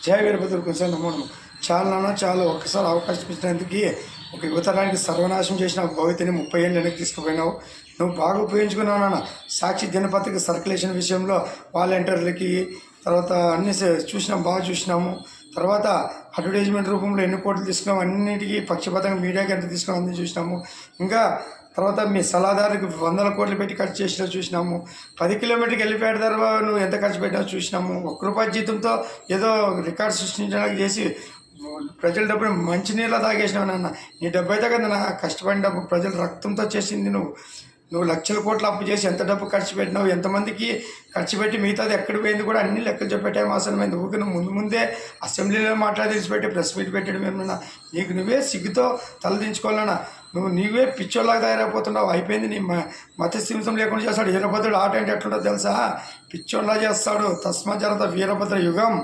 జయ వీరభద్ర కొంచెం నమో నమో. చాలా ఒక్కసారి అవకాశం ఇచ్చినందుకు ఒక యువతరానికి సర్వనాశనం చేసిన భవితని 30 ఏళ్ళు వెనక్కి తీసుకుపోయినావు. నువ్వు బాగా ఉపయోగించుకున్నావు నాన్న. సాక్షి దినపత్రిక సర్క్యులేషన్ విషయంలో వాలంటీర్లకి తర్వాత అన్ని చూసినాం, బాగా చూసినాము. తర్వాత అడ్వర్టైజ్మెంట్ రూపంలో ఎన్ని కోట్లు తీసుకున్నాము, అన్నిటికీ పక్షపాతంగా మీడియాకి ఎంత తీసుకున్నాం అన్నీ చూసినాము. ఇంకా తర్వాత మీ సలహాదారుకి 100 కోట్లు పెట్టి ఖర్చు చేసినా చూసినాము. 10 కిలోమీటర్కి వెళ్ళిపోయాడు తర్వాత నువ్వు ఎంత ఖర్చు పెట్టినా చూసినాము. ₹1 జీతంతో ఏదో రికార్డు సృష్టించడానికి చేసి ప్రజల డబ్బుని మంచినీళ్ళ తాగేసినావు నాన్న. నీ డబ్బు అయితే కదా నా కష్టపడిన డబ్బు, ప్రజల రక్తంతో చేసింది. నువ్వు లక్షల కోట్లు అప్పు చేసి ఎంత డబ్బు ఖర్చు పెట్టినావు, ఎంతమందికి ఖర్చు పెట్టి మిగతాది ఎక్కడ పోయింది కూడా అన్ని లెక్కలు చెప్పేటేమో అవసరమైంది. ఊరికి నువ్వు ముందే అసెంబ్లీలో మాట్లాడేసి పెట్టి ప్రెస్ మీట్ పెట్టడం ఏమన్నా నీకు నువ్వే సిగ్గుతో తలదించుకోవాలన్నా. నీవే పిచ్చోళ్ళలాగా తయారైపోతున్నావు. అయిపోయింది నీ మతస్థిమితం లేకుండా చేస్తాడు. వీరభద్రుడు ఆట అంటే ఎట్లుంటో తెలుసా? పిచ్చోళ్ళలా చేస్తాడు. తస్మా జరత వీరభద్ర యుగం.